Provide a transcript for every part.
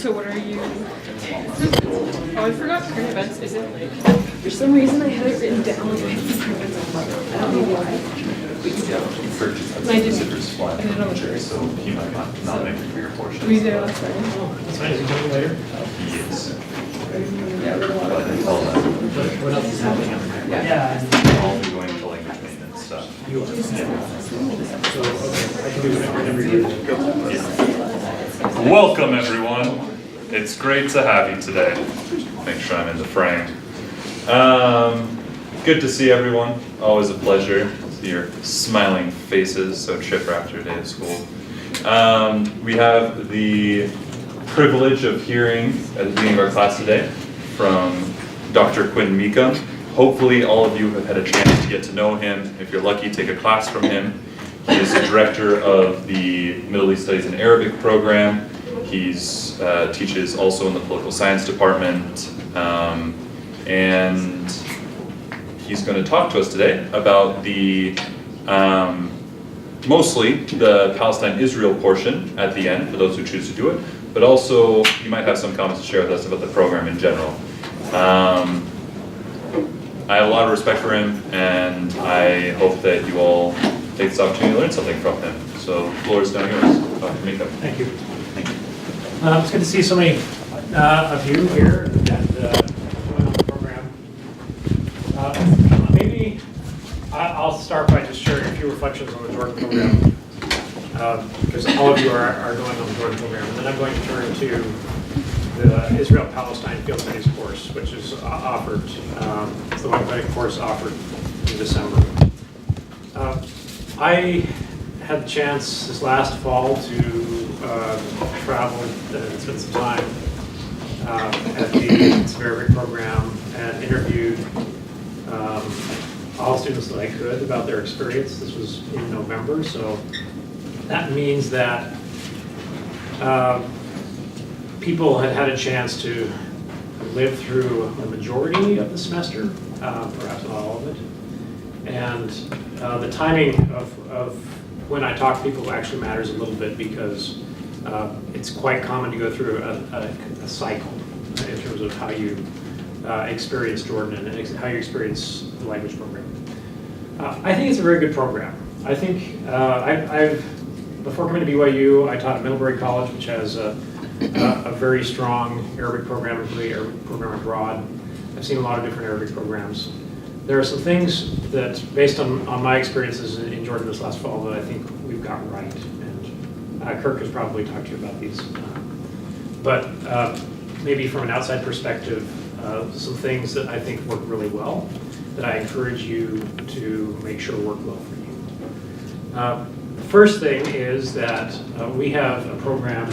So what are you? Oh, I forgot current events isn't like. For some reason, I had it written down like I don't know why. But you don't. I didn't. I didn't know what it was. So he might not make it for your portion. We do. That's right. That's fine. Is he coming later? He is. Yeah, we're gonna But until then, What else is happening? Yeah. I'll be going to like maintenance stuff. You are. So, okay, I can do whatever you do. Welcome everyone. It's great to have you today. Make sure I'm in the frame. Good to see everyone. Always a pleasure to see your smiling faces so chipper after a day of school. We have the privilege of hearing at the beginning of our class today from Dr. Quinn Mika. Hopefully all of you have had a chance to get to know him. If you're lucky, take a class from him. He is the director of the Middle East Studies in Arabic program. He's teaches also in the political science department. And he's going to talk to us today about the mostly the Palestine-Israel portion at the end, for those who choose to do it, but also you might have some comments to share with us about the program in general. I have a lot of respect for him, and I hope that you all take this opportunity to learn something from him. So the floor is now yours, Dr. Mika. Thank you. It's good to see so many of you here and join on the program. Maybe I'll start by just sharing a few reflections on the Jordan program, because all of you are going on the Jordan program, and then I'm going to turn to the Israel-Palestine Field Studies course, which is offered. It's the one course offered in December. I had the chance this last fall to travel and spend some time at the Arabic program and interviewed all students that I could about their experience. This was in November, so that means that people had had a chance to live through the majority of the semester, perhaps not all of it. And the timing of when I talk to people actually matters a little bit, because it's quite common to go through a cycle in terms of how you experience Jordan and how you experience the language program. I think it's a very good program. I think before coming to BYU, I taught at Middlebury College, which has a very strong Arabic program, a great Arabic program abroad. I've seen a lot of different Arabic programs. There are some things that, based on my experiences in Jordan this last fall, that I think we've gotten right. And Kirk has probably talked to you about these. But maybe from an outside perspective, some things that I think work really well, that I encourage you to make sure work well for you. The first thing is that we have a program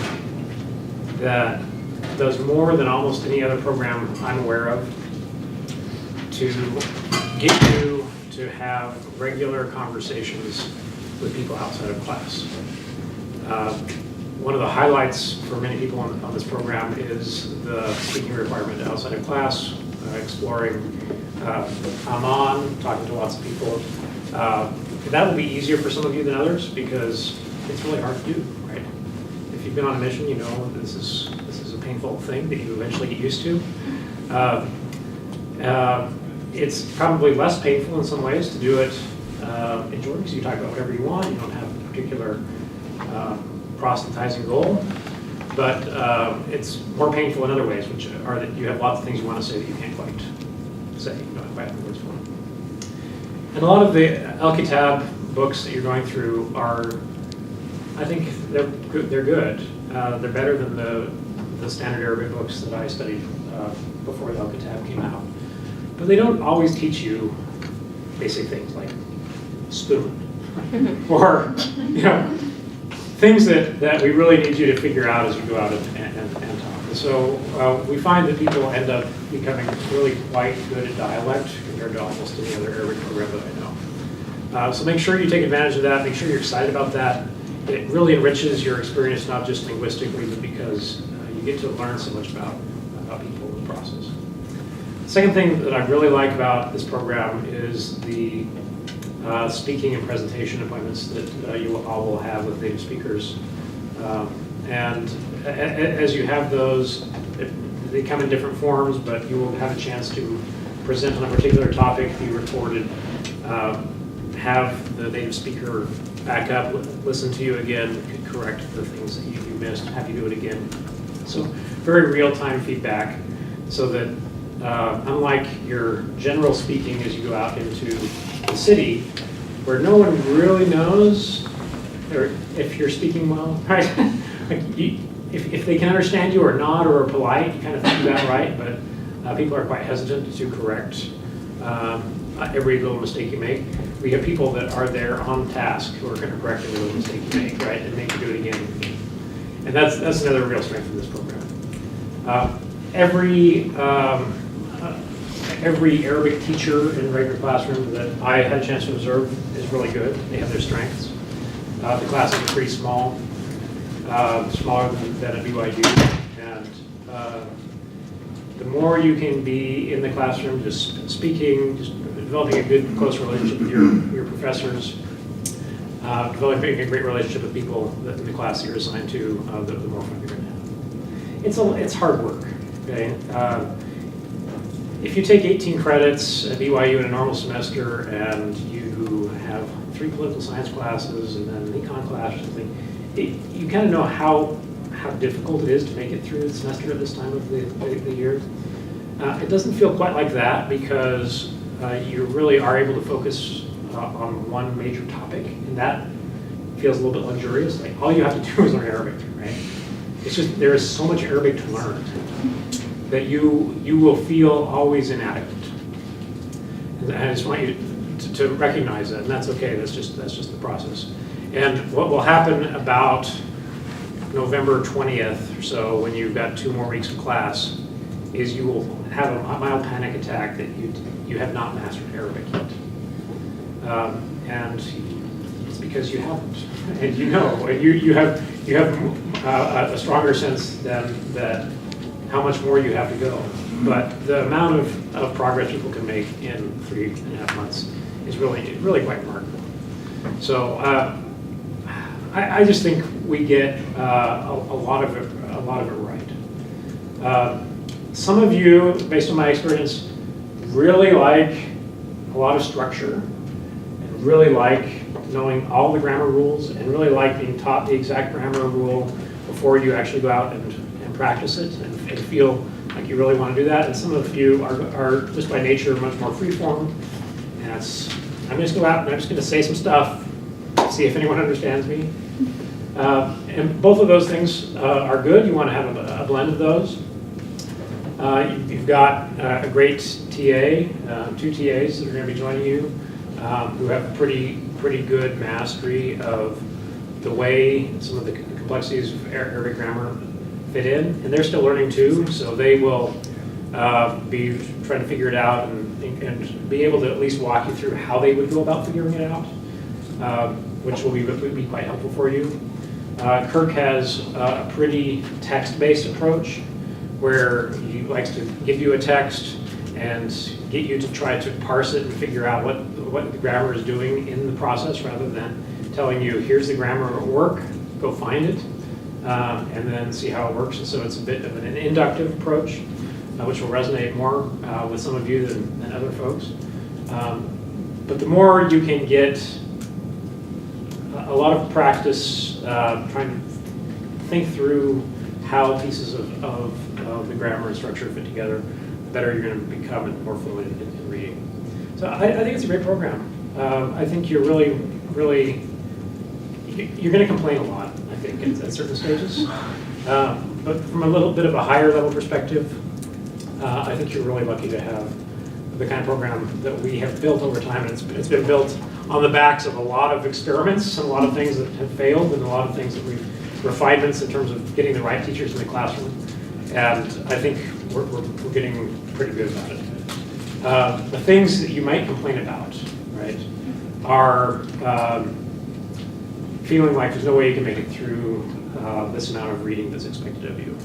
that does more than almost any other program I'm aware of to get you to have regular conversations with people outside of class. One of the highlights for many people on this program is the speaking requirement outside of class, exploring Amman, talking to lots of people. That will be easier for some of you than others, because it's really hard to do, right? If you've been on a mission, you know this is a painful thing that you eventually get used to. It's probably less painful in some ways to do it in Jordan, because you talk about whatever you want. You don't have a particular proselytizing goal. But it's more painful in other ways, which are that you have lots of things you want to say that you can't quite say. You don't quite have the words for them. And a lot of the Al-Kitab books that you're going through are, I think they're good. They're better than the standard Arabic books that I studied before the Al-Kitab came out. But they don't always teach you basic things like spoon, or things that we really need you to figure out as you go out and talk. And so we find that people end up becoming really quite good at dialect compared to almost any other Arabic program that I know. So make sure you take advantage of that. Make sure you're excited about that. It really enriches your experience, not just linguistically, but because you get to learn so much about people in the process. The second thing that I really like about this program is the speaking and presentation appointments that you all will have with native speakers. And as you have those, they come in different forms, but you will have a chance to present on a particular topic, be recorded, have the native speaker back up, listen to you again, correct the things that you missed, have you do it again. So very real-time feedback, so that unlike your general speaking as you go out into the city, where no one really knows or if you're speaking well, right? Like if they can understand you or not, or are polite, you kind of do that right, but people are quite hesitant to correct every little mistake you make. We have people that are there on task who are going to correct every little mistake you make, right, and make you do it again and again. And that's another real strength of this program. Every Arabic teacher in the regular classroom that I had a chance to observe is really good. They have their strengths. The classes are pretty small, smaller than at BYU, and the more you can be in the classroom, just speaking, just developing a good, close relationship with your professors, developing a great relationship with people in the class that you're assigned to, the more fun you're going to have. It's hard work. Okay. If you take 18 credits at BYU in a normal semester and you have 3 political science classes and then an econ class or something, you kind of know how difficult it is to make it through the semester at this time of the year. It doesn't feel quite like that because you really are able to focus on one major topic, and that feels a little bit luxurious. Like all you have to do is learn Arabic, right? It's just there is so much Arabic to learn that you will feel always inadequate. And I just want you to recognize that, and that's okay. That's just the process. And what will happen about November 20th or so, when you've got 2 more weeks of class, is you will have a mild panic attack that you have not mastered Arabic yet. And it's because you haven't, and you know, and you have a stronger sense than that how much more you have to go. But the amount of progress people can make in 3.5 months is really quite remarkable. So I just think we get a lot of it right. Some of you, based on my experience, really like a lot of structure and really like knowing all the grammar rules and really like being taught the exact grammar rule before you actually go out and practice it and feel like you really want to do that. And some of you are just by nature much more freeform. And I'm just go out and I'm just going to say some stuff, see if anyone understands me. And both of those things are good. You want to have a blend of those. You've got a great TA, 2 TAs that are going to be joining you, who have pretty good mastery of the way some of the complexities of Arabic grammar fit in, and they're still learning too, so they will be trying to figure it out and be able to at least walk you through how they would go about figuring it out, which will be quite helpful for you. Kirk has a pretty text-based approach where he likes to give you a text and get you to try to parse it and figure out what the grammar is doing in the process, rather than telling you, here's the grammar at work, go find it, and then see how it works. And so it's a bit of an inductive approach, which will resonate more with some of you than other folks. But the more you can get a lot of practice trying to think through how pieces of the grammar and structure fit together, the better you're going to become and more fluent in reading. So I think it's a great program. I think you're really, you're going to complain a lot, I think, at certain stages. But from a little bit of a higher level perspective, I think you're really lucky to have the kind of program that we have built over time. And it's been built on the backs of a lot of experiments and a lot of things that have failed and a lot of things that refinements in terms of getting the right teachers in the classroom. And I think we're getting pretty good about it. The things that you might complain about, right, are feeling like there's no way you can make it through this amount of reading that's expected of you.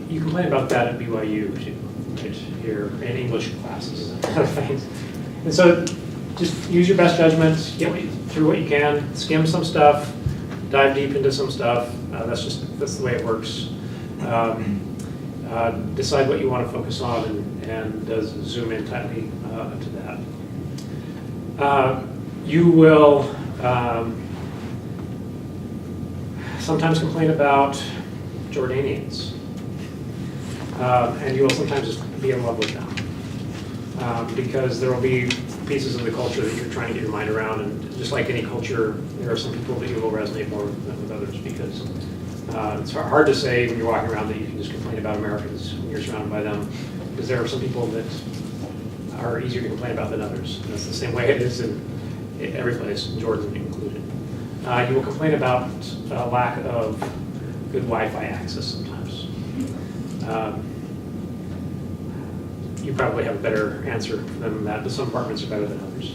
You complain about that at BYU too, right, here in English classes and other things. And so just use your best judgment, get through what you can, skim some stuff, dive deep into some stuff. That's the way it works. Decide what you want to focus on and zoom in tightly to that. You will sometimes complain about Jordanians, and you will sometimes just be in love with them, because there will be pieces of the culture that you're trying to get your mind around, and just like any culture, there are some people that you will resonate more with others, because it's hard to say when you're walking around that you can just complain about Americans when you're surrounded by them, because there are some people that are easier to complain about than others. And that's the same way it is in every place, Jordan included. You will complain about lack of good Wi-Fi access sometimes. You probably have a better answer than that, but some apartments are better than others.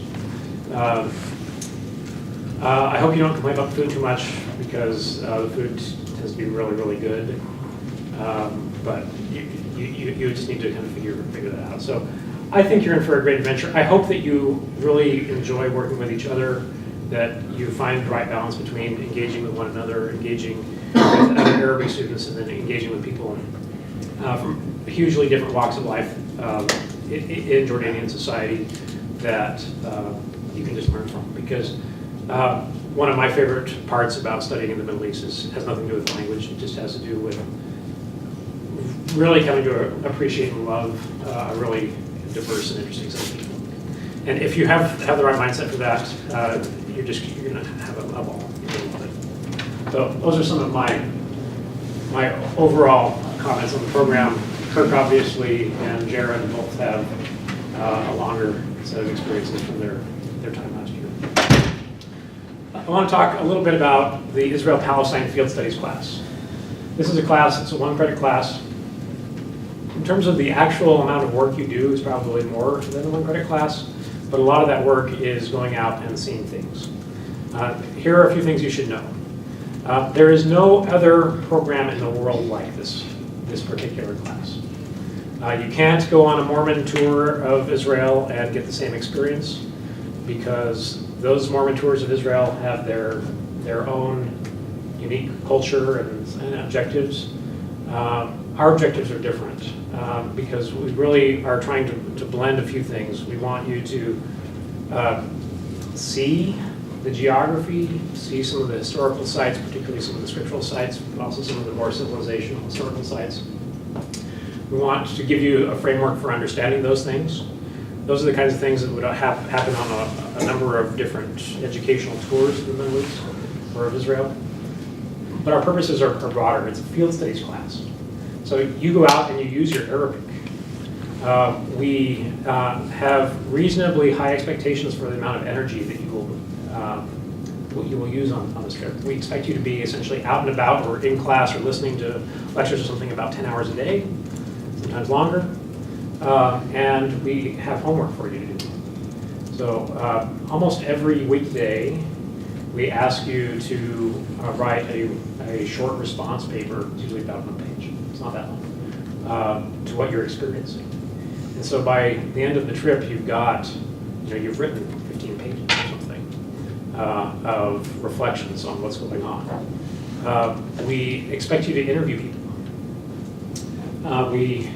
I hope you don't complain about the food too much, because the food tends to be really, really good. But you just need to kind of figure that out. So I think you're in for a great adventure. I hope that you really enjoy working with each other, that you find the right balance between engaging with one another, engaging with other Arabic students, and then engaging with people from hugely different walks of life in Jordanian society that you can just learn from. Because one of my favorite parts about studying in the Middle East has nothing to do with language. It just has to do with really coming to appreciate and love a really diverse and interesting set of people. And if you have the right mindset for that, you're going to have a ball. You're going to love it. So those are some of my overall comments on the program. Kirk, obviously, and Jared both have a longer set of experiences from their time last year. I want to talk a little bit about the Israel-Palestine Field Studies class. This is a class, it's a 1-credit class. In terms of the actual amount of work you do, is probably more than a 1-credit class, but a lot of that work is going out and seeing things. Here are a few things you should know. There is no other program in the world like this particular class. You can't go on a Mormon tour of Israel and get the same experience, because those Mormon tours of Israel have their own unique culture and objectives. Our objectives are different, because we really are trying to blend a few things. We want you to see the geography, see some of the historical sites, particularly some of the scriptural sites, but also some of the more civilizational historical sites. We want to give you a framework for understanding those things. Those are the kinds of things that would happen on a number of different educational tours in the Middle East or of Israel. But our purposes are broader. It's a field studies class. So you go out and you use your Arabic. We have reasonably high expectations for the amount of energy that you will use on this trip. We expect you to be essentially out and about or in class or listening to lectures or something about 10 hours a day, sometimes longer. And we have homework for you to do. So almost every weekday, we ask you to write a short response paper, usually about 1 page. It's not that long, to what you're experiencing. And so by the end of the trip, you've written 15 pages or something of reflections on what's going on. We expect you to interview people. We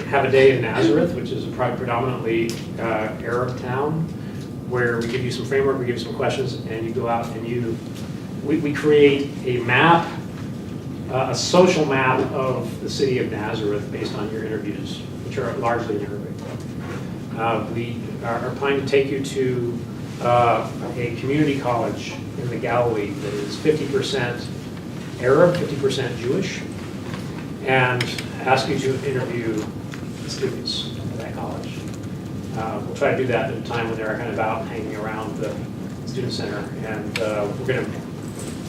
have a day in Nazareth, which is a predominantly Arab town, where we give you some framework, we give you some questions, and you go out and we create a map, a social map of the city of Nazareth based on your interviews, which are largely in Arabic. We are planning to take you to a community college in the Galilee that is 50% Arab, 50% Jewish, and ask you to interview the students at that college. We'll try to do that at a time when they're kind of out hanging around the student center, and we're going to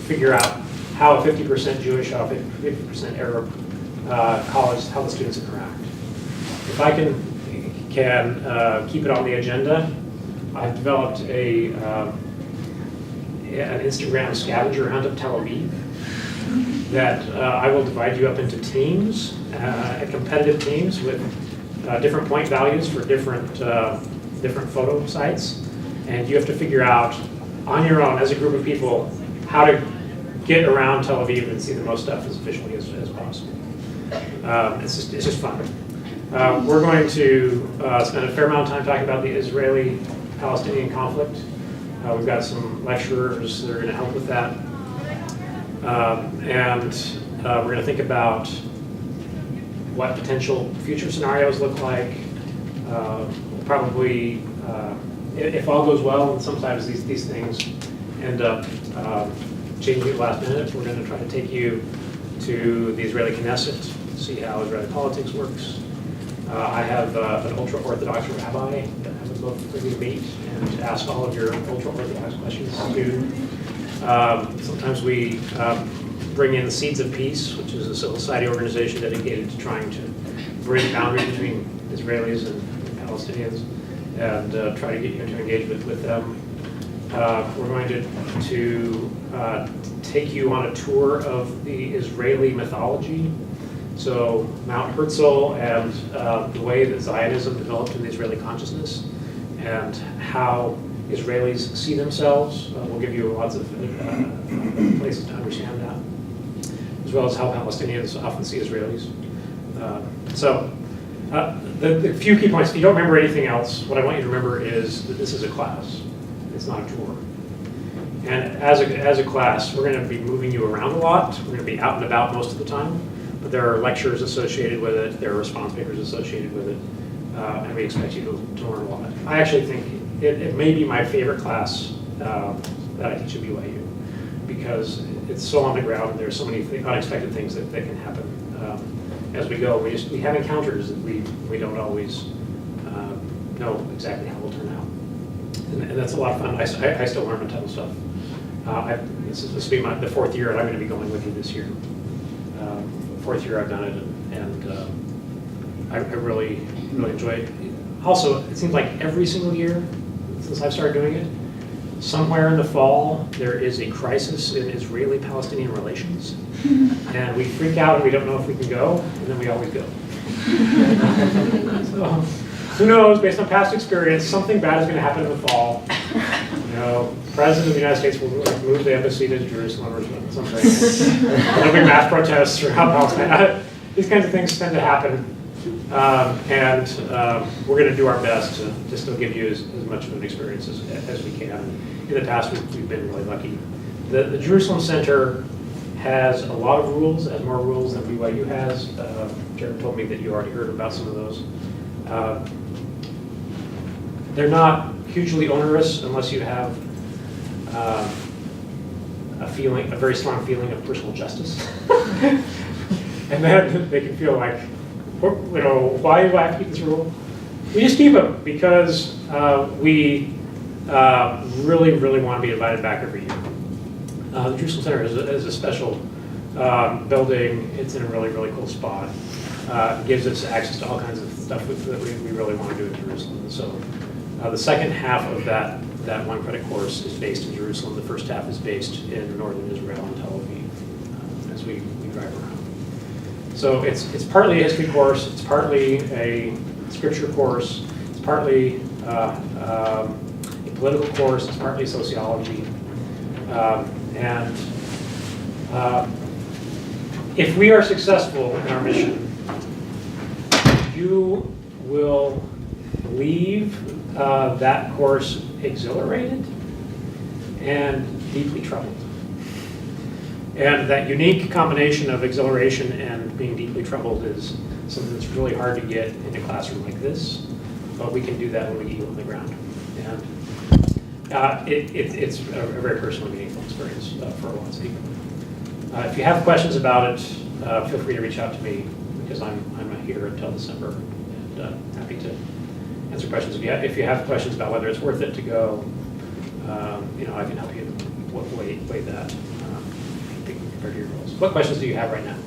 figure out how a 50% Jewish, how a 50% Arab college, how the students interact. If I can keep it on the agenda, I've developed an Instagram scavenger hunt of Tel Aviv that I will divide you up into teams, competitive teams with different point values for different photo sites, and you have to figure out on your own as a group of people how to get around Tel Aviv and see the most stuff as efficiently as possible. It's just fun. We're going to spend a fair amount of time talking about the Israeli-Palestinian conflict. We've got some lecturers that are going to help with that. We're going to think about what potential future scenarios look like. Probably, if all goes well, and sometimes these things end up changing at the last minute, we're going to try to take you to the Israeli Knesset, see how Israeli politics works. I have an ultra-Orthodox rabbi that I would love for you to meet and ask all of your ultra-Orthodox questions to. Sometimes we bring in Seeds of Peace, which is a civil society organization dedicated to trying to bridge boundaries between Israelis and Palestinians and try to get you into engagement with them. We're going to take you on a tour of the Israeli mythology. So Mount Herzl and the way that Zionism developed in the Israeli consciousness and how Israelis see themselves. We'll give you lots of places to understand that, as well as how Palestinians often see Israelis. The few key points, if you don't remember anything else, what I want you to remember is that this is a class. It's not a tour. And as a class, we're going to be moving you around a lot. We're going to be out and about most of the time. But there are lectures associated with it, there are response papers associated with it, and we expect you to learn a lot. I actually think it may be my favorite class that I teach at BYU, because it's so on the ground and there's so many unexpected things that can happen as we go. We have encounters that we don't always know exactly how we'll turn out. And that's a lot of fun. I still learn a ton of stuff. This will be the fourth year, and I'm going to be going with you this year. Fourth year I've done it, and I really enjoy it. Also, it seems like every single year since I've started doing it, somewhere in the fall there is a crisis in Israeli-Palestinian relations, and we freak out and we don't know if we can go, and then we always go. So, who knows? Based on past experience, something bad is going to happen in the fall. President of the United States will move the embassy to Jerusalem or something. There'll be mass protests throughout Palestine. These kinds of things tend to happen. We're going to do our best to still give you as much of an experience as we can. In the past, we've been really lucky. The Jerusalem Center has a lot of rules, has more rules than BYU has. Jared told me that you already heard about some of those. They're not hugely onerous unless you have a very strong feeling of personal justice. And then they can feel like, why do I have to keep this rule? We just keep them because we really, really want to be invited back every year. The Jerusalem Center is a special building. It's in a really, really cool spot. It gives us access to all kinds of stuff that we really want to do in Jerusalem. And so the second half of that one credit course is based in Jerusalem. The first half is based in northern Israel and Tel Aviv as we drive around. So it's partly a history course, it's partly a scripture course, it's partly a political course, it's partly sociology. If we are successful in our mission, you will leave that course exhilarated and deeply troubled. And that unique combination of exhilaration and being deeply troubled is something that's really hard to get in a classroom like this, but we can do that when we get you on the ground. And it's a very personal, meaningful experience for lots of people. If you have questions about it, feel free to reach out to me because I'm here until December and happy to answer questions. If you have questions about whether it's worth it to go, I can help you weigh that compared to your goals. What questions do you have right now?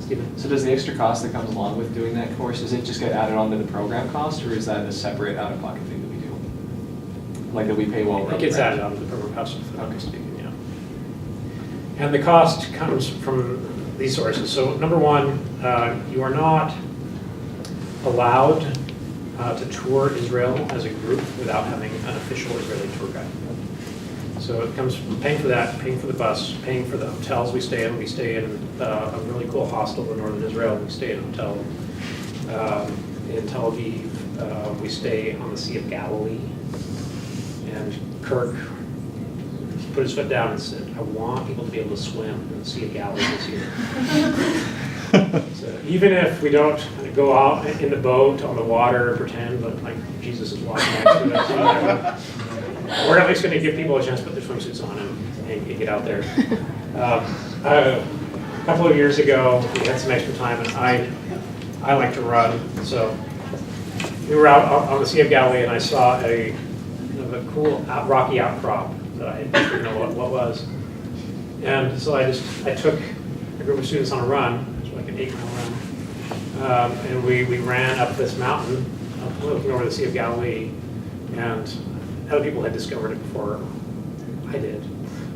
Stephen? So does the extra cost that comes along with doing that course, does it just get added onto the program cost, or is that a separate out-of-pocket thing that we do? Like that we pay while we're It gets added onto the program cost, speaking, yeah. And the cost comes from these sources. So number one, you are not allowed to tour Israel as a group without having an official Israeli tour guide. So it comes from paying for that, paying for the bus, paying for the hotels we stay in. We stay in a really cool hostel in northern Israel. We stay in a hotel in Tel Aviv. We stay on the Sea of Galilee. And Kirk put his foot down and said, I want people to be able to swim in the Sea of Galilee this year. So even if we don't kind of go out in the boat on the water and pretend that like Jesus is walking next to us, we're at least going to give people a chance to put their swimsuits on and get out there. A couple of years ago, we had some extra time, and I like to run, so we were out on the Sea of Galilee, and I saw a cool rocky outcrop that I didn't know what was. And so I took a group of students on a run, it was like an 8-mile run, and we ran up this mountain, looking over the Sea of Galilee, and other people had discovered it before I did.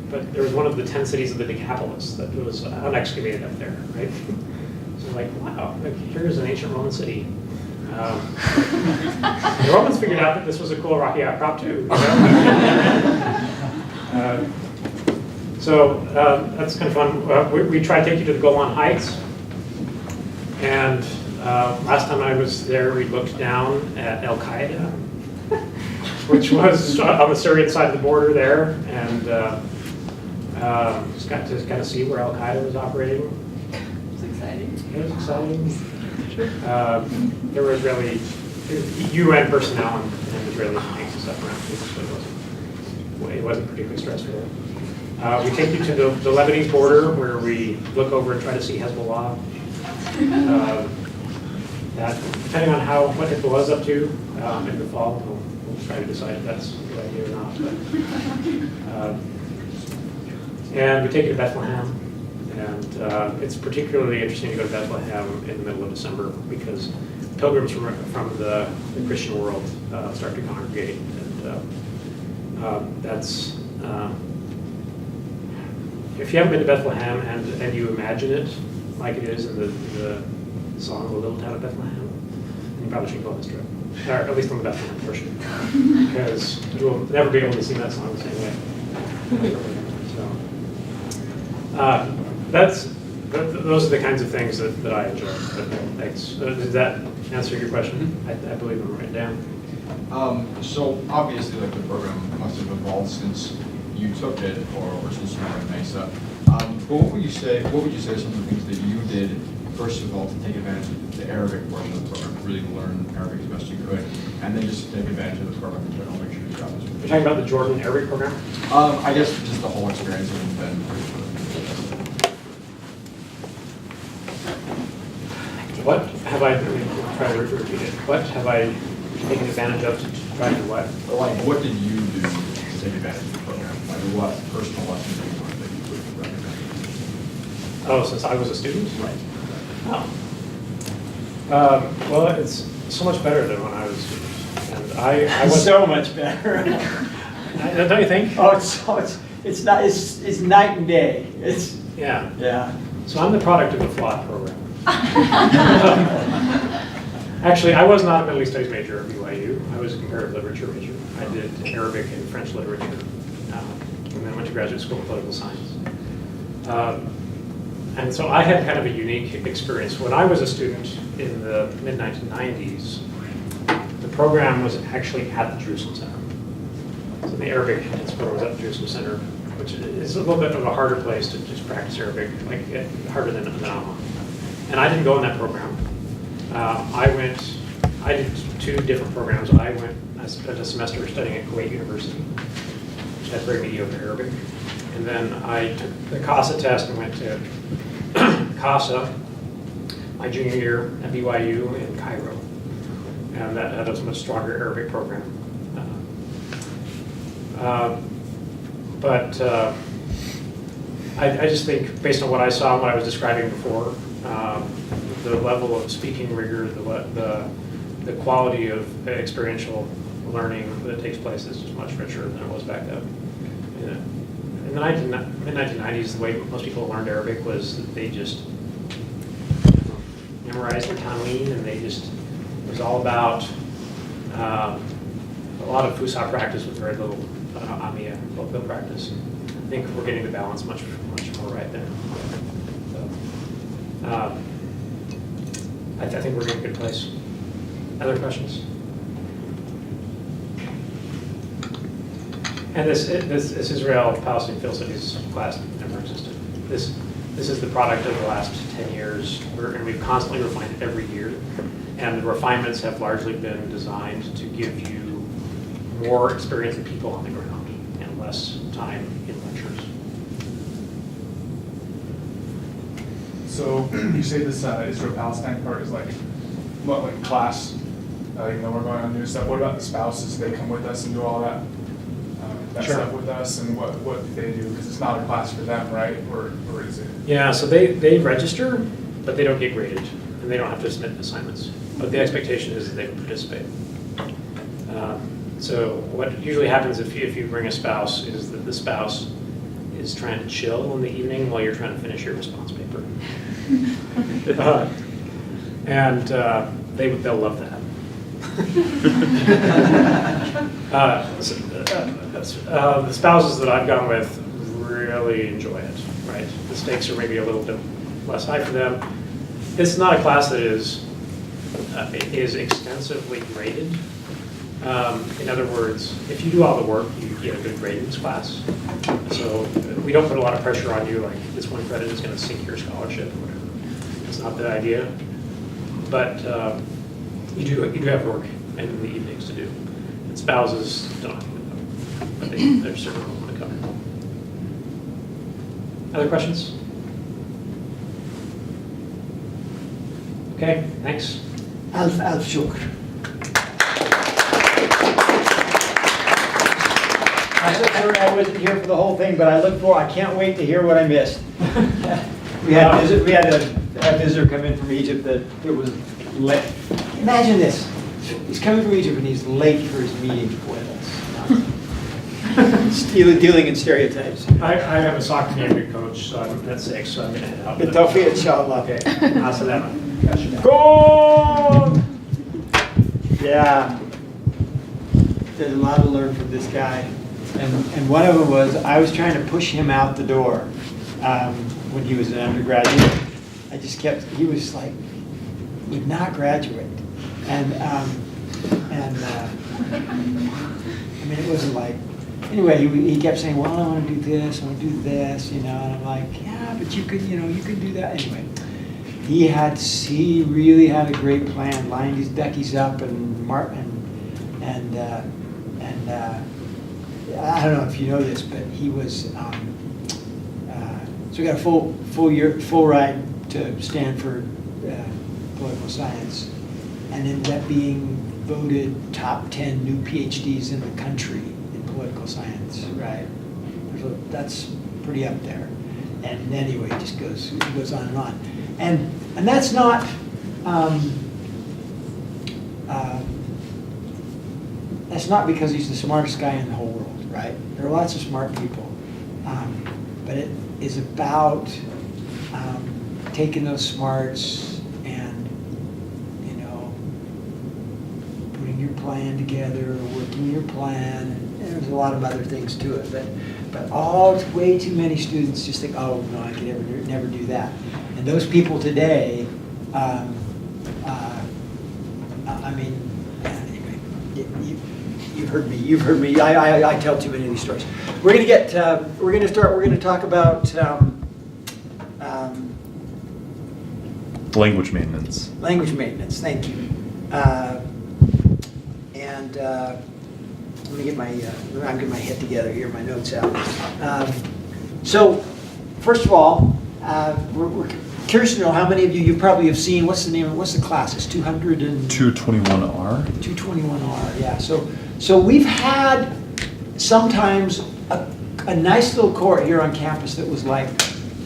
But there was one of the 10 cities of the Decapolis that was unexcavated up there, right? So like, wow, like, here's an ancient Roman city. The Romans figured out that this was a cool rocky outcrop too. You know? So that's kind of fun. We try to take you to the Golan Heights. And last time I was there, we looked down at Al Qaeda, which was on the Syrian side of the border there, and just got to kind of see where Al Qaeda was operating. It was exciting. It was exciting. There was really UN personnel and Israeli tanks and stuff around, so it wasn't particularly stressful. We take you to the Lebanese border where we look over and try to see Hezbollah. That, depending on what Hezbollah is up to in the fall, we'll try to decide if that's a good idea or not. And we take you to Bethlehem. And it's particularly interesting to go to Bethlehem in the middle of December because pilgrims from the Christian world start to congregate. And that's, if you haven't been to Bethlehem and you imagine it like it is in the song, The Little Town of Bethlehem, you probably should go on this trip. Or at least on the Bethlehem portion. Because you will never be able to sing that song the same way. So, those are the kinds of things that I enjoy. Thanks. Does that answer your question? I believe I'm right down. So obviously, like the program must have evolved since you took it, or since you were in Mesa. But what would you say are some of the things that you did first of all to take advantage of the Arabic portion of the program, to really learn Arabic as best you could, and then just to take advantage of the program in general, make sure you got this. You're talking about the Jordan Arabic program? I guess just the whole experience has been. What have I, try to repeat it, what have I taken advantage of to try to do what? Like, what did you do to take advantage of the program? Like, what personal lessons did you learn that you would recommend? Oh, since I was a student? Right. Oh. Well, it's so much better than when I was a student. And I was So much better. Don't you think? Oh, it's night and day. Yeah. Yeah. So I'm the product of the FLOT program. Actually, I was not a Middle East Studies major at BYU. I was a comparative literature major. I did Arabic and French literature, and then went to graduate school of political science. And so I had kind of a unique experience. When I was a student in the mid-1990s, the program was actually at the Jerusalem Center. So the Arabic program was at the Jerusalem Center, which is a little bit of a harder place to just practice Arabic, like harder than Amman. And I didn't go in that program. I did 2 different programs. I spent a semester studying at Kuwait University, which had very mediocre Arabic. And then I took the CASA test and went to CASA my junior year at BYU in Cairo. And that had a much stronger Arabic program. I just think, based on what I saw and what I was describing before, the level of speaking rigor, the quality of experiential learning that takes place is just much richer than it was back then. In the mid-1990s, the way most people learned Arabic was that they just memorized their tanween, and it was all about a lot of fusha practice with very little on the field practice. I think we're getting the balance much more right there. So, I think we're in a good place. Other questions? And this Israel-Palestine Field Studies class never existed. This is the product of the last 10 years, and we've constantly refined it every year. And the refinements have largely been designed to give you more experience with people on the ground and less time in lectures. So you say this Israel-Palestine part is like, what, like class, we're going on new stuff. What about the spouses? They come with us and do all that, Sure. stuff with us, and what do they do? Because it's not a class for them, right? Or is it? Yeah, so they register, but they don't get graded, and they don't have to submit assignments. But the expectation is that they will participate. So what usually happens if you bring a spouse is that the spouse is trying to chill in the evening while you're trying to finish your response paper. And they'll love that. The spouses that I've gone with really enjoy it, right? The stakes are maybe a little bit less high for them. It's not a class that is extensively graded. In other words, if you do all the work, you get a good grade in this class. So we don't put a lot of pressure on you, like this one credit is going to sink your scholarship or whatever. That's not the idea. But you do have work in the evenings to do. And spouses don't have to do that, but they're certainly willing to come. Other questions? Okay, thanks. Alf shukr. I'm so sorry I wasn't here for the whole thing, but I can't wait to hear what I missed. We had a visitor come in from Egypt that it was late. Imagine this. He's coming from Egypt and he's late for his meeting with us. Dealing in stereotypes. I have a soccer game to coach, so I'm at 6, so I'm going to head out. Bitawfiq, inshallah. Okay, Assalamu. Go! Yeah. There's a lot to learn from this guy. And one of them was, I was trying to push him out the door when he was an undergraduate. I just kept, he was like, would not graduate. And I mean, it wasn't like, anyway, he kept saying, well, I want to do this, I want to do this, and I'm like, yeah, but you could do that. Anyway, he really had a great plan, lined his duckies up and I don't know if you know this, but he was, so we got a full ride to Stanford political science, and ended up being voted top 10 new PhDs in the country in political science, right? So that's pretty up there. And anyway, it just goes on and on. And that's not, that's not because he's the smartest guy in the whole world, right? There are lots of smart people. But it is about taking those smarts and, putting your plan together, working your plan, and there's a lot of other things to it. But way too many students just think, oh, no, I can never do that. And those people today, anyway, you've heard me. I tell too many of these stories. We're going to talk about Language maintenance. language maintenance. Thank you. Let me get I'm getting my head together here, my notes out. So, first of all, we're curious to know how many of you probably have seen, what's the class? It's 221R. 221R, yeah. So we've had sometimes a nice little cohort here on campus that was like,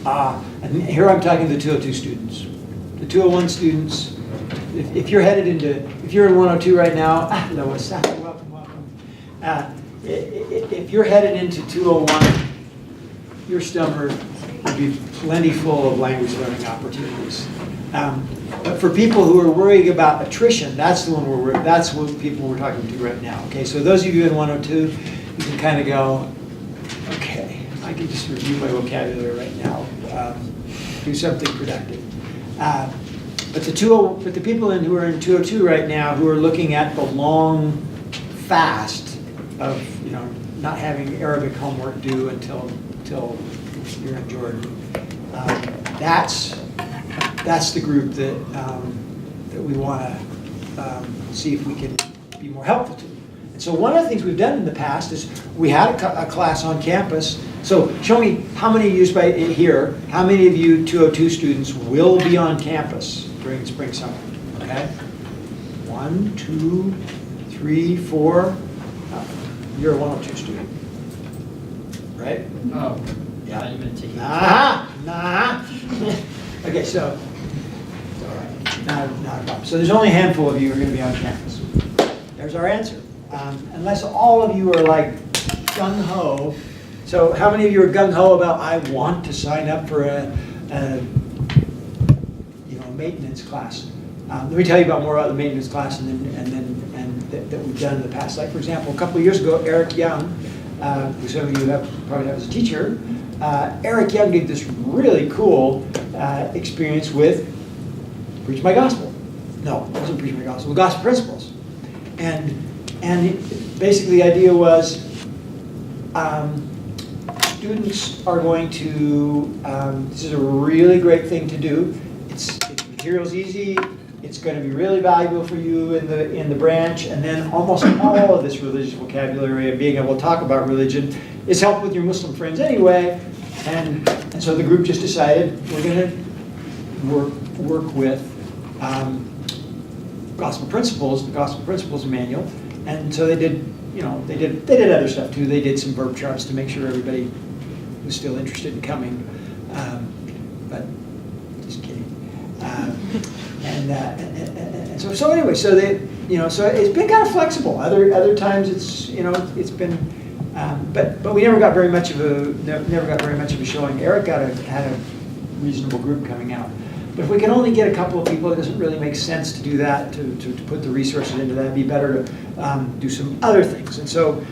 and here I'm talking to the 202 students. The 201 students, if you're in 102 right now, welcome. If you're headed into 201, your stomach would be plenty full of language learning opportunities. But for people who are worried about attrition, that's what people we're talking to right now. Okay, so those of you in 102, you can kind of go, okay, I can just review my vocabulary right now, do something productive. But the people who are in 202 right now, who are looking at the long fast of, not having Arabic homework due until you're in Jordan, that's the group that we want to see if we can be more helpful to. And so one of the things we've done in the past is we had a class on campus. So show me how many of you here, how many of you 202 students will be on campus during spring summer? Okay? 1, 2, 3, 4. You're a 102 student, right? Oh, Yeah. you've been taking. Nah. Okay, so, it's all right, not a problem. So there's only a handful of you who are gonna be on campus. There's our answer. Unless all of you are like gung-ho. So how many of you are gung-ho about, I want to sign up for a maintenance class? Let me tell you more about the maintenance class that we've done in the past. Like, for example, a couple of years ago, Eric Young, who some of you probably have as a teacher, Eric Young did this really cool experience with Preach My Gospel. No, it wasn't Preach My Gospel, Gospel Principles. And basically the idea was students are going to, this is a really great thing to do. It's material's easy. It's going to be really valuable for you in the branch, and then almost all of this religious vocabulary and being able to talk about religion is helpful with your Muslim friends anyway. And so the group just decided we're going to work with Gospel Principles, the Gospel Principles manual, and so they did other stuff too. They did some verb charts to make sure everybody was still interested in coming, but just kidding. And so anyway, so it's been kind of flexible. Other times it's been, but we never got very much of a showing. Eric had a reasonable group coming out. But if we can only get a couple of people, it doesn't really make sense to do that, to put the resources into that. It'd be better to do some other things. And so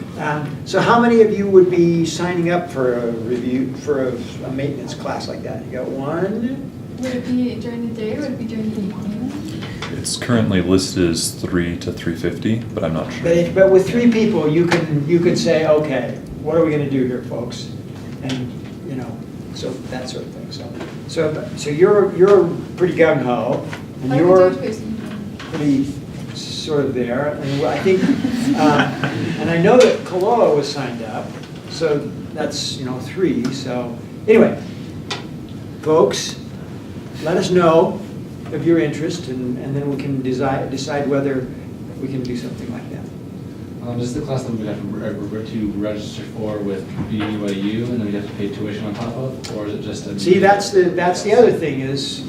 how many of you would be signing up for a a maintenance class like that? You got one? Would it be during the day or would it be during the evening? It's currently listed as 3 to 3:50, but I'm not sure. But with 3 people, you could say, okay, what are we going to do here, folks? And so that sort of thing. So you're pretty gung ho, and you're pretty sort of there. And I think, and I know that Kaloa was signed up, so that's 3. So anyway, folks, let us know of your interest, and then we can decide whether we can do something like that. This is the class that we have to register for with BYU, and then we have to pay tuition on top of, or is it just a? See, that's the other thing is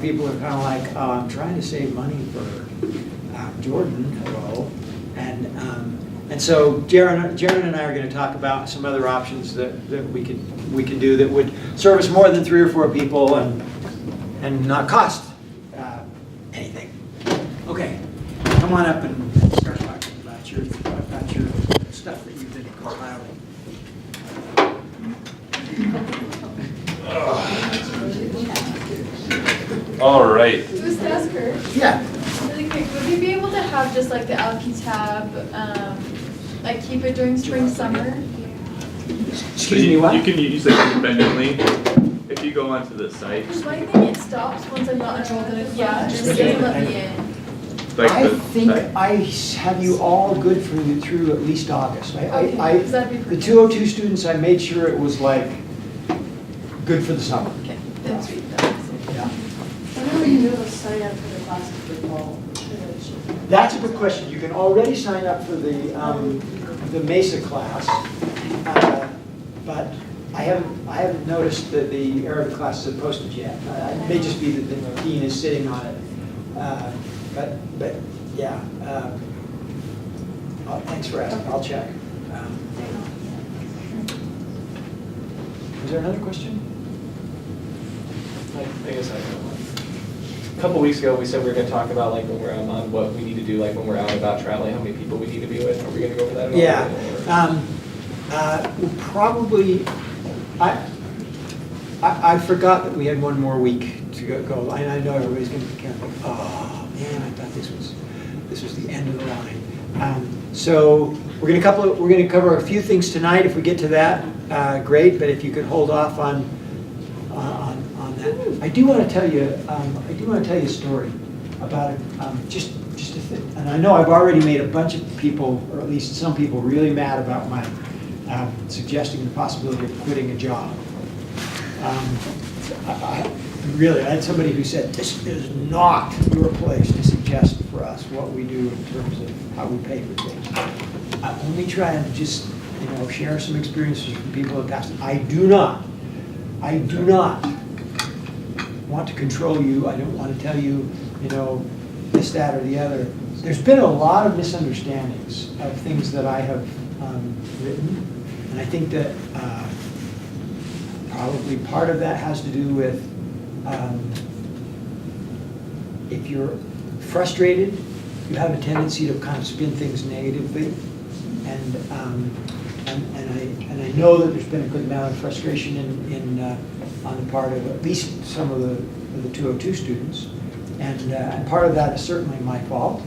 people are kind of like, oh, I'm trying to save money for Jordan, hello, and so Jaron and I are going to talk about some other options that we can do that would service more than 3 or 4 people and not cost anything. Okay, come on up and start talking about your stuff that you've been compiling. All right. Just ask her, Yeah. really quick, would we be able to have just like the Al-Kitab, like keep it during spring, summer? Excuse me, what? You can use it independently if you go onto the site. Because my thing, it stops once I'm not enrolled in a class, it doesn't let me in. Like I the think site. I have you all good through at least August. Okay, does that be The perfect? 202 students, I made sure it was like good for the summer. Okay, that's sweet, that's Yeah. When are we going to sign up for the classes for fall? That's a good question. You can already sign up for the Mesa class, but I haven't noticed that the Arabic classes have posted yet. It may just be that the dean is sitting on it. But yeah. Thanks for asking. I'll check. Was there another question? I guess I have one. A couple weeks ago, we said we were going to talk about like when we're on what we need to do, like when we're out about traveling, how many people we need to be with. Are we going to go over that at all? Yeah. Or- We'll probably, I forgot that we had one more week to go. I know everybody's gonna be kind of like, oh, man, I thought this was the end of the line. So we're gonna cover a few things tonight. If we get to that, great, but if you could hold off on that. I do want to tell you a story about it, just a thing. And I know I've already made a bunch of people, or at least some people, really mad about my suggesting the possibility of quitting a job. I had somebody who said, this is not your place to suggest for us what we do in terms of how we pay for things. I'm only trying to just, share some experiences from people in the past. I do not want to control you. I don't want to tell you, this, that, or the other. There's been a lot of misunderstandings of things that I have written, and I think that probably part of that has to do with if you're frustrated, you have a tendency to kind of spin things negatively, and I know that there's been a good amount of frustration on the part of at least some of the 202 students, and part of that is certainly my fault,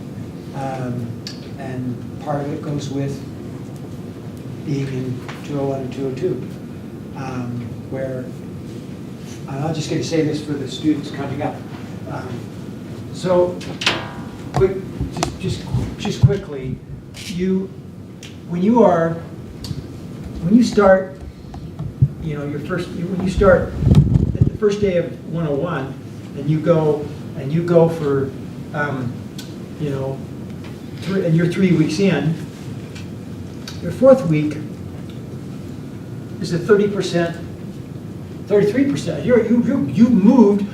and part of it goes with being in 201 and 202, where I'm just going to say this for the students coming up. So, just quickly, when you start the first day of 101, and you go for, and you're 3 weeks in, your fourth week is at 30%, 33%. You moved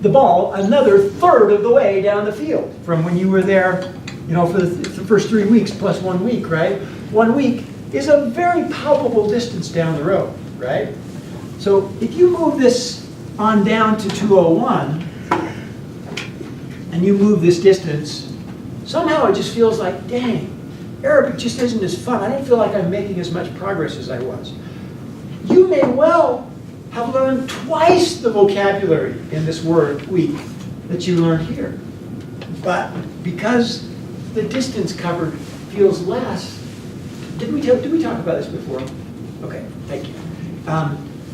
the ball another third of the way down the field from when you were there, for the first 3 weeks plus 1 week, right? 1 week is a very palpable distance down the road, right? So if you move this on down to 201, and you move this distance, somehow it just feels like, dang, Arabic just isn't as fun. I don't feel like I'm making as much progress as I was. You may well have learned twice the vocabulary in this word week that you learned here. But because the distance covered feels less, did we talk about this before? Okay, thank you.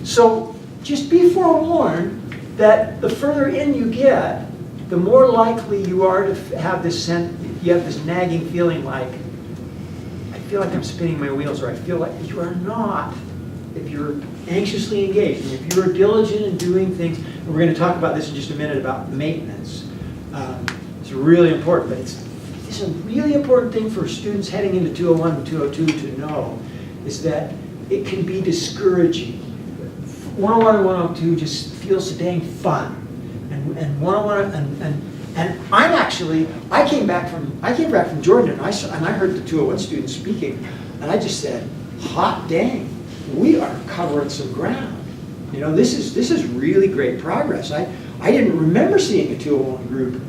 So just be forewarned that the further in you get, the more likely you are to have this nagging feeling like, I feel like I'm spinning my wheels, or I feel like you are not. If you're anxiously engaged, and if you're diligent in doing things, and we're going to talk about this in just a minute about maintenance. It's really important, but it's a really important thing for students heading into 201 and 202 to know, is that it can be discouraging. 101 and 102 just feels so dang fun. And 101 and I came back from Jordan, and I heard the 201 students speaking, and I just said, hot dang, we are covering some ground. This is really great progress. I didn't remember seeing a 201 group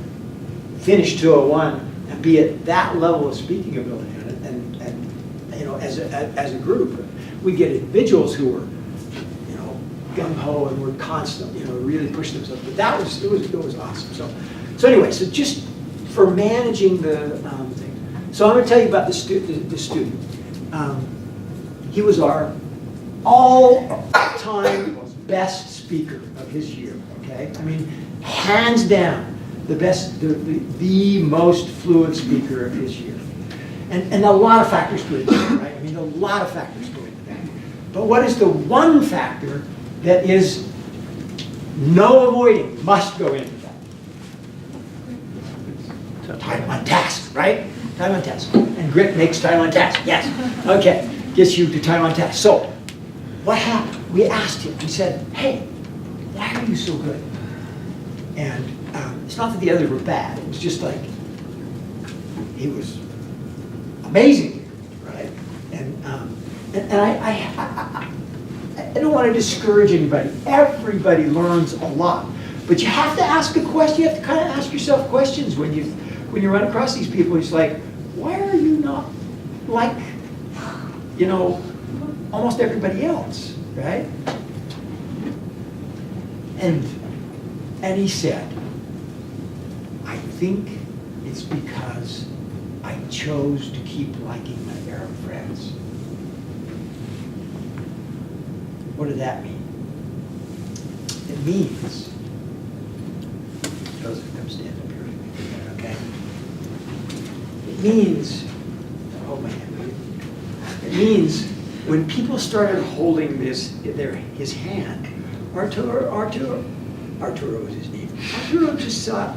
finish 201 and be at that level of speaking ability, and as a group. We get individuals who were gung-ho and were constant, really pushing themselves. But it was awesome. So anyway, so just for managing the thing. So I'm going to tell you about the student. He was our all-time best speaker of his year. Okay, I mean, hands down, the best, the most fluent speaker of his year. And a lot of factors go into that, right? I mean, a lot of factors go into that. But what is the one factor that is no avoiding, must go into that? Time on task, right? Time on task. And grit makes time on task, yes. Okay, gets you to time on task. So, what happened? We asked him, we said, hey, why are you so good? And it's not that the others were bad, it was just like, he was amazing, right? And I don't want to discourage anybody. Everybody learns a lot. But you have to ask a question. You have to kind of ask yourself questions when you run across these people. It's like, why are you not like, almost everybody else, right? And he said, I think it's because I chose to keep liking my Arab friends. What did that mean? It means, Joseph, come stand up here, okay? It means, hold my hand, will you? It means when people started holding his hand, Arturo was his name. Arturo just thought,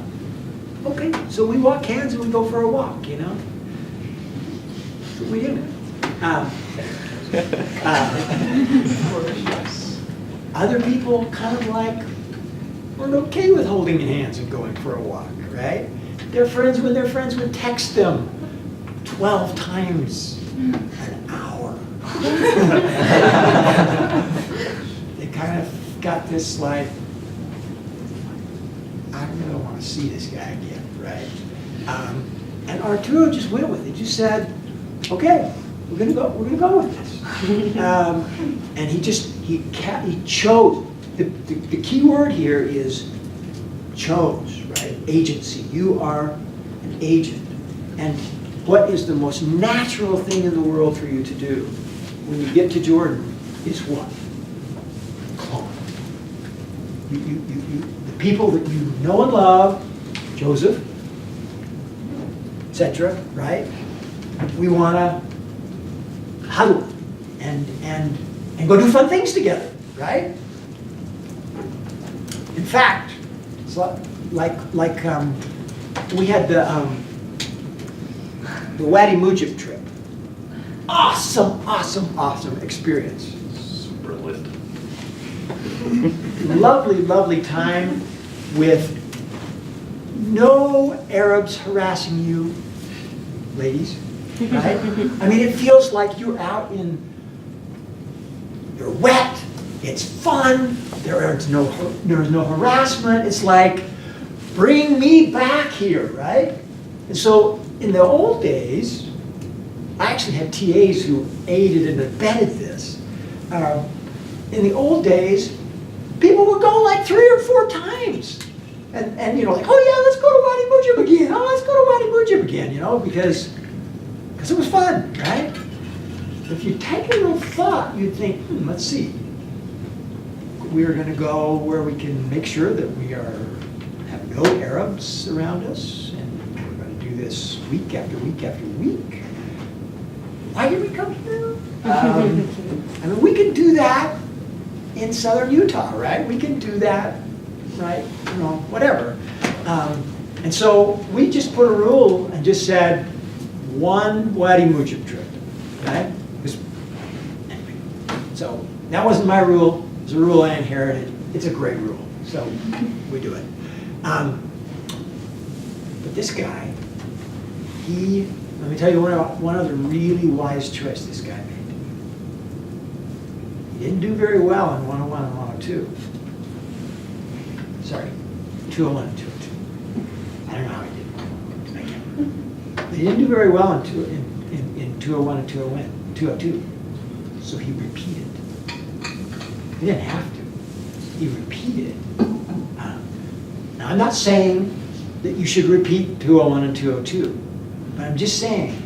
okay, so we walk hands and we go for a walk, you know? That's what we do. Other people kind of like weren't okay with holding hands and going for a walk, right? Their friends would text them 12 times an hour. They kind of got this like, I don't really want to see this guy again, right? And Arturo just went with it. Just said, okay, we're gonna go with this. And he chose. The key word here is chose, right? Agency. You are an agent. And what is the most natural thing in the world for you to do when you get to Jordan is what? Clone. The people that you know and love, Joseph, etc., right? We want to huddle and go do fun things together, right? In fact, it's like we had the Wadi Mujib trip. Awesome experience. Super lit. Lovely time with no Arabs harassing you, ladies, right? I mean, it feels like you're out you're wet, it's fun, there's no harassment. It's like, bring me back here, right? And so in the old days, I actually had TAs who aided and abetted this. In the old days, people would go like 3 or 4 times. And you know, like, oh yeah, let's go to Wadi Mujib again. Oh, let's go to Wadi Mujib again, you know, because it was fun, right? If you take a little thought, you'd think, let's see. We're going to go where we can make sure that we have no Arabs around us, and we're going to do this week after week after week. Why did we come here? I mean, we can do that in southern Utah, right? We can do that, right? You know, whatever. And so we just put a rule and just said, one Wadi Mujib trip, right? Anyway, so that wasn't my rule. It was a rule I inherited. It's a great rule, so we do it. But this guy, let me tell you one other really wise choice this guy made. He didn't do very well in 101 and 102. Sorry, 201 and 202. I don't know how he did. I can't remember. But he didn't do very well in 201 and 202. So he repeated. He didn't have to. He repeated. Now, I'm not saying that you should repeat 201 and 202, but I'm just saying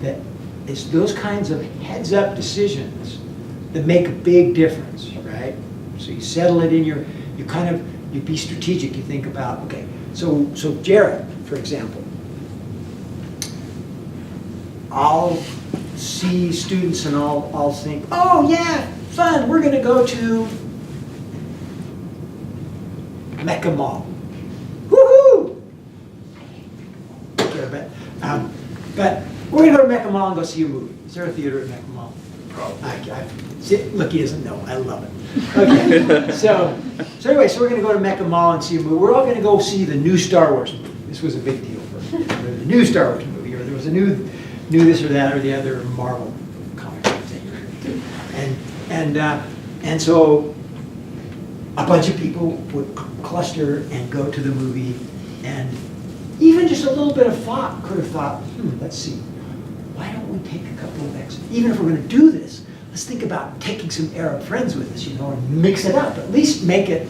that it's those kinds of heads-up decisions that make a big difference, right? So you settle it in you be strategic. You think about, okay, so Jared, for example, I'll see students and I'll think, oh yeah, fun, we're gonna go to Mecca Mall. Woohoo! But we're gonna go to Mecca Mall and go see a movie. Is there a theater at Mecca Mall? Probably. Look, he doesn't know. I love it. Okay, so anyway, so we're gonna go to Mecca Mall and see a movie. We're all gonna go see the new Star Wars movie. This was a big deal for the new Star Wars movie, or there was a new this or that or the other Marvel comic thing. And so a bunch of people would cluster and go to the movie, and even just a little bit of thought could have thought, let's see, why don't we take a couple of extras? Even if we're going to do this, let's think about taking some Arab friends with us, and mix it up. At least make it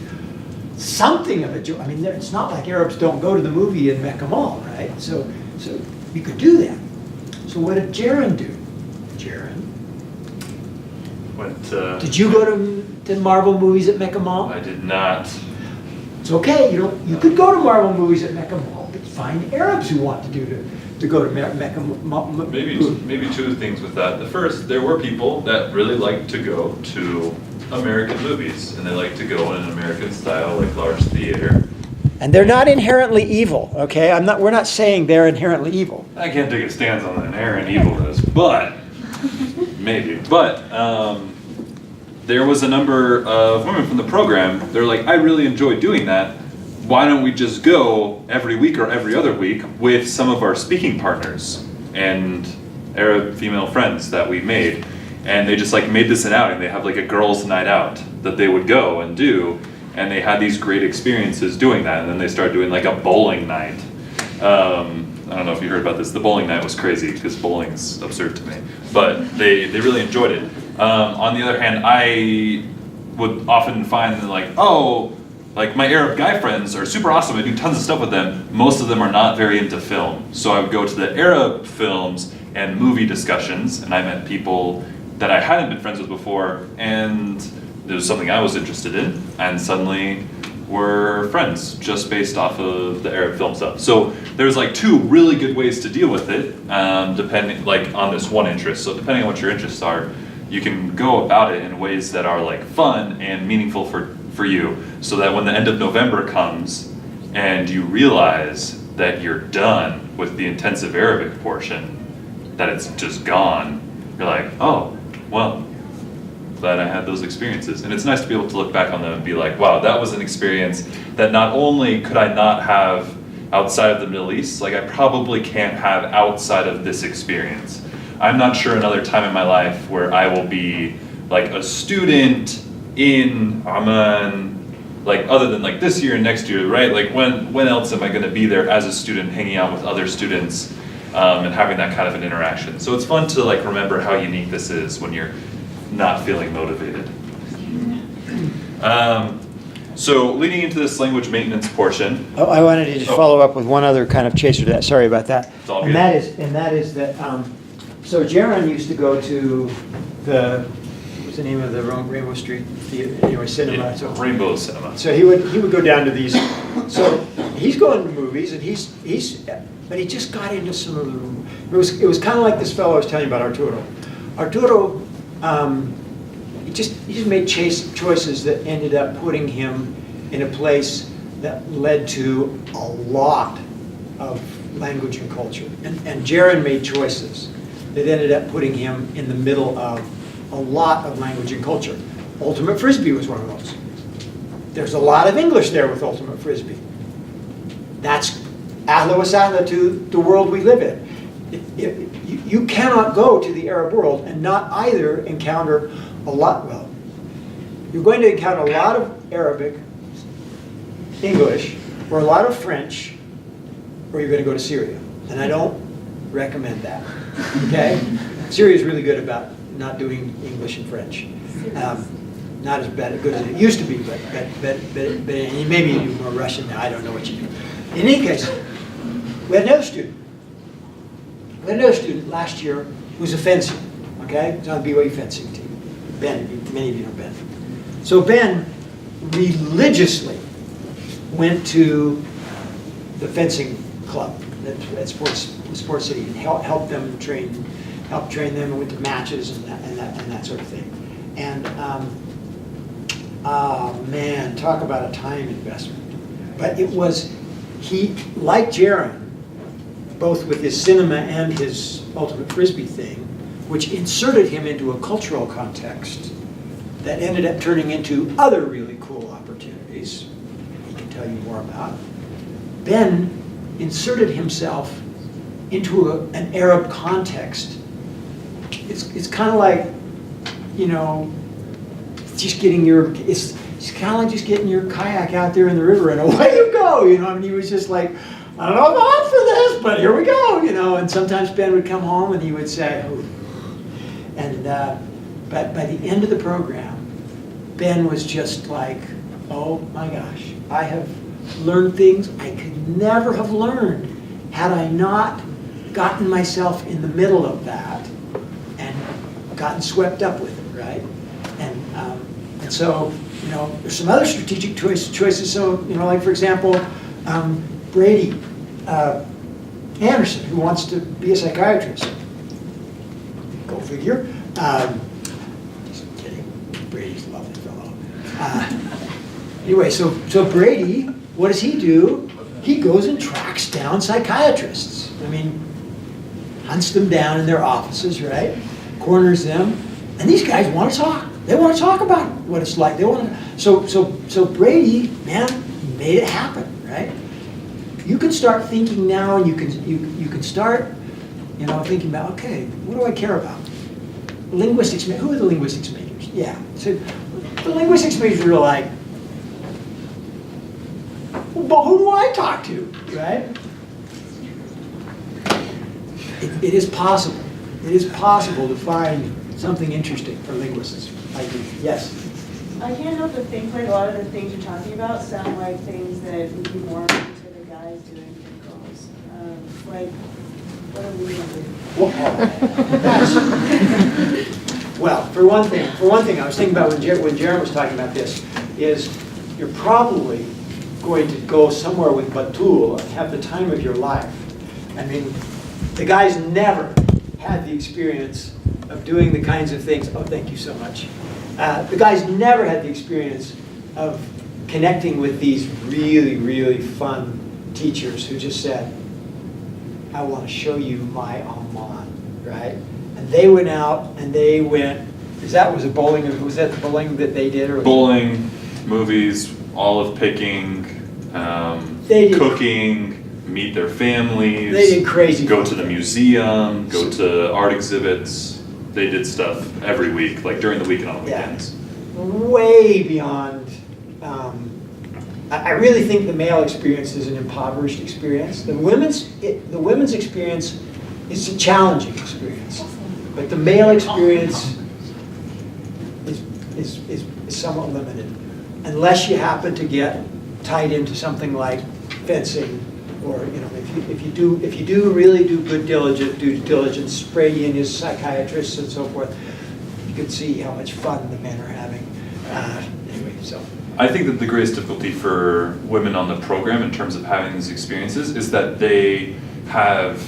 something of a joy. I mean, it's not like Arabs don't go to the movie in Mecca Mall, right? So you could do that. So what did Jaron do? Jaron, did you go to Marvel movies at Mecca Mall? I did not. It's okay. You could go to Marvel movies at Mecca Mall, but find Arabs who want to go to Mecca Mall. Maybe two things with that. The first, there were people that really liked to go to American movies, and they like to go in an American style, like large theater. And they're not inherently evil, okay? We're not saying they're inherently evil. I can't take a stance on the inherent evilness, but maybe. But there was a number of women from the program. They're like, I really enjoy doing that. Why don't we just go every week or every other week with some of our speaking partners and Arab female friends that we made? And they just made this an outing. They have a girls' night out that they would go and do. And they had these great experiences doing that. And then they started doing a bowling night. I don't know if you heard about this. The bowling night was crazy because bowling's absurd to me. But they really enjoyed it. On the other hand, I would often find that my Arab guy friends are super awesome. I do tons of stuff with them. Most of them are not very into film. So I would go to the Arab films and movie discussions. And I met people that I hadn't been friends with before. And it was something I was interested in, and suddenly we're friends just based off of the Arab film stuff. So there's two really good ways to deal with it, depending on this one interest. So depending on what your interests are, you can go about it in ways that are fun and meaningful for you, so that when the end of November comes and you realize that you're done with the intensive Arabic portion, that it's just gone, you're like, oh, well, glad I had those experiences. And it's nice to be able to look back on them and be like, wow, that was an experience that not only could I not have outside of the Middle East, I probably can't have outside of this experience. I'm not sure another time in my life where I will be a student in Amman, other than this year and next year, right? When else am I going to be there as a student, hanging out with other students and having that kind of an interaction? So it's fun to remember how unique this is when you're not feeling motivated. So leading into this language maintenance portion. Oh, I wanted to just follow up with one other kind of chaser to that. Sorry about that. It's all and good. that is that. So Jaron used to go to what's the name of the Rainbow Street Theater? Anyway, cinema. Yeah, So Rainbow Cinema. So he would go down to these. So he's going to movies, and but he just got into some of the. It was kind of like this fellow I was telling you about, Arturo. Arturo. He just made choices that ended up putting him in a place that led to a lot of language and culture. And Jaron made choices that ended up putting him in the middle of a lot of language and culture. Ultimate Frisbee was one of those. There's a lot of English there with Ultimate Frisbee. That's ahla wa sahla to the world we live in. You cannot go to the Arab world and not either encounter you're going to encounter a lot of Arabic, English, or a lot of French, or you're going to go to Syria. And I don't recommend that, okay? Syria is really good about not doing English and French. Not as good as it used to be, but maybe you do more Russian now, I don't know what you do. In any case, we had another student. We had another student last year who was a fencer, okay? He was on the BYU fencing team. Ben, many of you know Ben. So Ben religiously went to the fencing club at Sports City and helped train them and went to matches and that sort of thing. And man, talk about a time investment. But it was, he, like Jaron, both with his cinema and his Ultimate Frisbee thing, which inserted him into a cultural context that ended up turning into other really cool opportunities he can tell you more about. Ben inserted himself into an Arab context. It's kind of like, just getting it's kind of like just getting your kayak out there in the river and away you go, and he was just like, I don't know if I'm up for this, but here we go, and sometimes Ben would come home and he would say, But by the end of the program, Ben was just like, oh my gosh, I have learned things I could never have learned had I not gotten myself in the middle of that and gotten swept up with it, right? And so, you know, there's some other strategic choices. So, you know, like for example, Brady Anderson, who wants to be a psychiatrist. Go figure. Just kidding. Brady's a lovely fellow. Anyway, so Brady, what does he do? He goes and tracks down psychiatrists. I mean, hunts them down in their offices, right? Corners them, and these guys want to talk. They want to talk about what it's like. They want to. So Brady, man, he made it happen, right? You can start thinking now, and you can start, you know, thinking about, okay, what do I care about? Linguistics. Who are the linguistics majors? Yeah. So the linguistics majors are like, well, who do I talk to, right? It is possible. It is possible to find something interesting for linguists. I do. Yes. I can't help but think like a lot of the things you're talking about sound like things that would be more to the guys doing than girls. Like, what are we gonna do? Well, for one thing, I was thinking about when Jaron was talking about this, is you're probably going to go somewhere with Batul and have the time of your life. I mean, the guys never had the experience of doing the kinds of things. Oh, thank you so much. The guys never had the experience of connecting with these really, really fun teachers who just said, I want to show you my Alman, right? And they went out and they went, was that the bowling that they did? Or Bowling, movies, olive picking, cooking, meet their families. They did crazy Go fun to the things. museum, go to art exhibits. They did stuff every week, like during the week and on the Yeah. weekends. Way beyond. I really think the male experience is an impoverished experience. The women's experience is a challenging experience, but the male experience is somewhat limited, unless you happen to get tied into something like fencing, or you know, if you do really do good due diligence, Brady and his psychiatrists and so forth, you can see how much fun the men are having. Anyway, so. I think that the greatest difficulty for women on the program in terms of having these experiences is that they have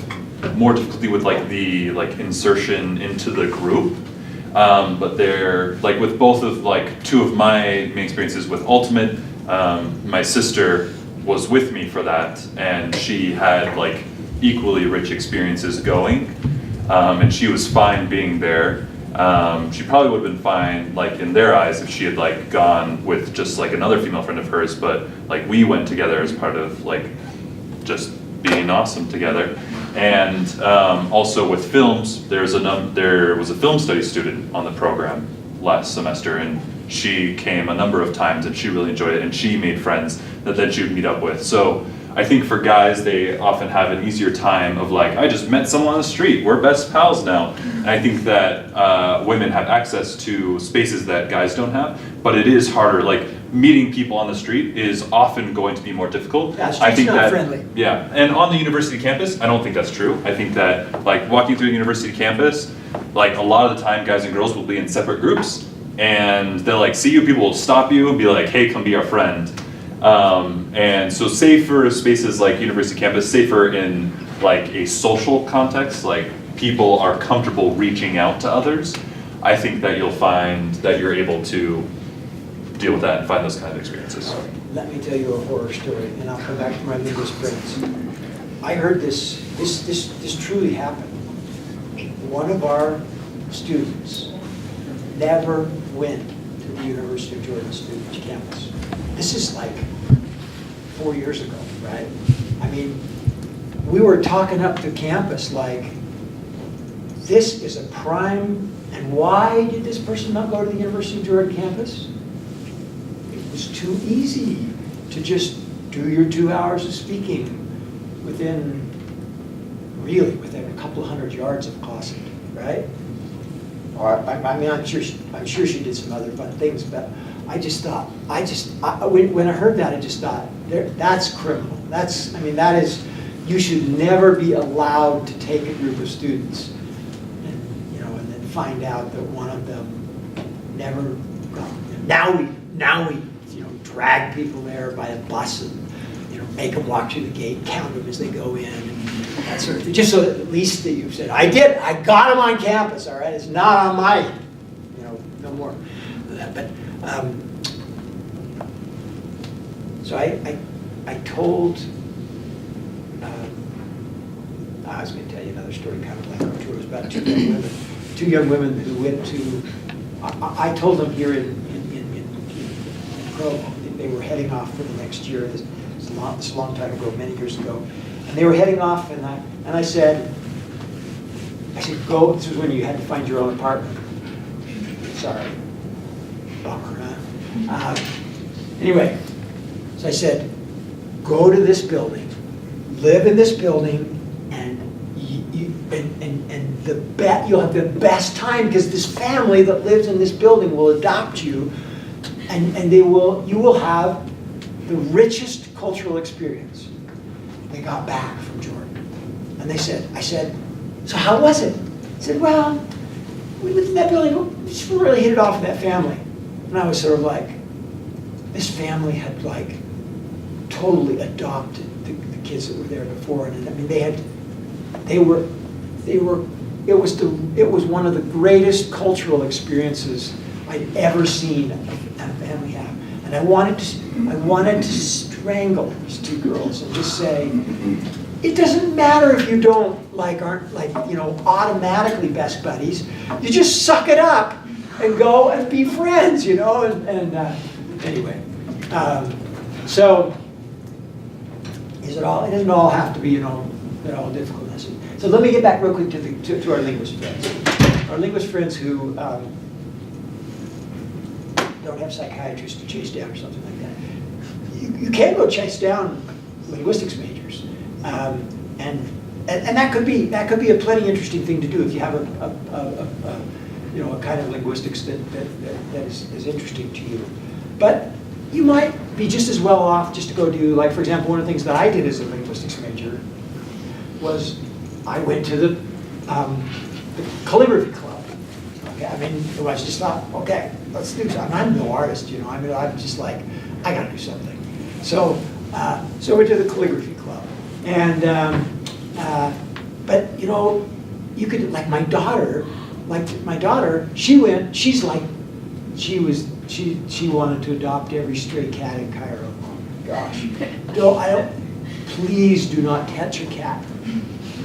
more difficulty with the insertion into the group. But they're like with both of two of my main experiences with Ultimate, my sister was with me for that, and she had equally rich experiences going, and she was fine being there. She probably would have been fine in their eyes if she had gone with just another female friend of hers, but we went together as part of just being awesome together. And also with films, there was a film study student on the program last semester, and she came a number of times and she really enjoyed it, and she made friends that then she would meet up with. So I think for guys, they often have an easier time of I just met someone on the street, we're best pals now. And I think that women have access to spaces that guys don't have, but it is harder. Meeting people on the street is often going to be more difficult. Yeah, I street's think not that, friendly. Yeah, and on the university campus, I don't think that's true. I think that walking through the university campus, a lot of the time guys and girls will be in separate groups, and they'll see you, people will stop you and be like, hey, come be our friend. And so safer spaces like university campus, safer in a social context, people are comfortable reaching out to others. I think that you'll find that you're able to deal with that and find those kind of experiences. Let me tell you a horror story, and I'll come back to my linguist friends. I heard this truly happened. One of our students never went to the University of Georgia student campus. This is 4 years ago, right? I mean, we were talking up to campus this is a prime, and why did this person not go to the University of Georgia campus? It was too easy to just do your 2 hours of speaking within a couple of 100 yards of Clausen, right? or, I mean, I'm sure she did some other fun things, but I just thought, when I heard that, I just thought, that's criminal. That's, I mean, that is, you should never be allowed to take a group of students and, you know, and then find out that one of them never got, now we, you know, drag people there by a bus and, you know, make them walk through the gate, count them as they go in, and that sort of thing. Just so that at least that you've said, I got them on campus, all right? It's not on my, you know, no more of that. But, so I told, I was going to tell you another story, kind of like it was about two young women who went to, I told them here in Provo, they were heading off for the next year. This is a long time ago, many years ago. And they were heading off, and I said, go, this was when you had to find your own apartment. Sorry, bummer, huh? Anyway, so I said, go to this building, live in this building, and you'll have the best time, because this family that lives in this building will adopt you, and you will have the richest cultural experience. They got back from Jordan, and I said, so how was it? I said, well, we lived in that building, we just really hit it off with that family. And I was sort of like, this family had like totally adopted the kids that were there before, and I mean it was one of the greatest cultural experiences I'd ever seen a family have. And I wanted to strangle these two girls and just say, it doesn't matter if you aren't like, you know, automatically best buddies. You just suck it up and go and be friends, you know. Anyway, so it doesn't all have to be, you know, they're all difficult. So let me get back real quick to our linguist friends. Our linguist friends who don't have psychiatrists to chase down or something like that. You can go chase down linguistics majors, and that could be a plenty interesting thing to do if you have a kind of linguistics that is interesting to you. But you might be just as well off just to go do, like, for example, one of the things that I did as a linguistics major was I went to the calligraphy club. Okay, I mean, I just thought, okay, let's do something. I'm no artist, you know. I mean, I'm just like, I got to do something. So I went to the calligraphy club, and but you know, you could, like my daughter, she wanted to adopt every stray cat in Cairo. Gosh, please do not touch a cat.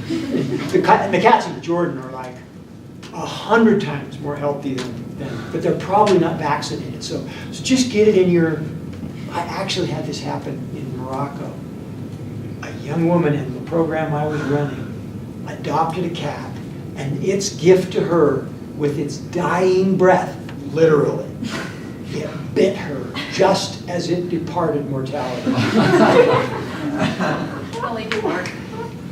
The cats in Jordan are like 100 times more healthy than, but they're probably not vaccinated. So just get it in your. I actually had this happen in Morocco. A young woman in the program I was running adopted a cat, and its gift to her, with its dying breath, literally, it bit her just as it departed mortality. Only do work.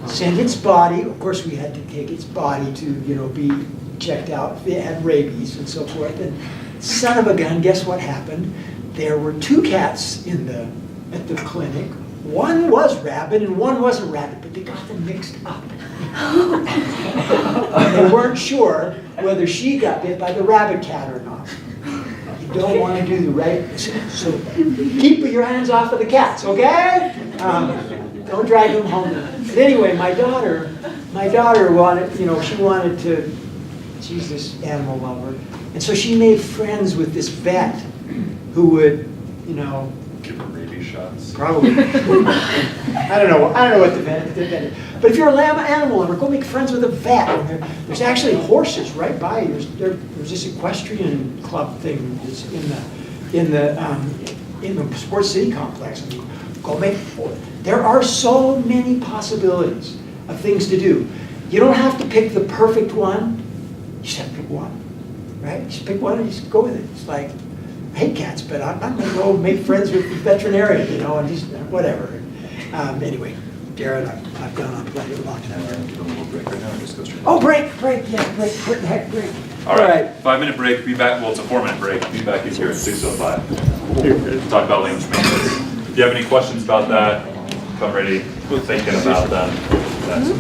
Sent its body, of course we had to take its body to, you know, be checked out. It had rabies and so forth. And son of a gun, guess what happened? There were two cats at the clinic. One was rabid and one wasn't rabid, but they got them mixed up. They weren't sure whether she got bit by the rabid cat or not. You don't want to do the right, so keep your hands off of the cats, okay? Don't drag them home. But anyway, my daughter wanted, you know, she's this animal lover, and so she made friends with this vet who would, you know, Give her rabies shots. probably. I don't know what the vet is. But if you're a animal lover, go make friends with a vet. There's actually horses right by you. There's this equestrian club thing that's in the Sports City complex. I mean, go make. There are so many possibilities of things to do. You don't have to pick the perfect one. You just have to pick one, right? Just pick one and just go with it. It's like, I hate cats, but I'm going to go make friends with the veterinarian, you know, and just whatever. Anyway, Darren, I've gone on plenty long time. Give a little break right now, or just go straight? Oh, break, yeah, break, what the heck, break. All All right, right. 5-minute break, be back, well, it's a 4-minute break, be back in here at 6:05. Talk about language maintenance. If you have any questions about that, come ready, thinking about them. That's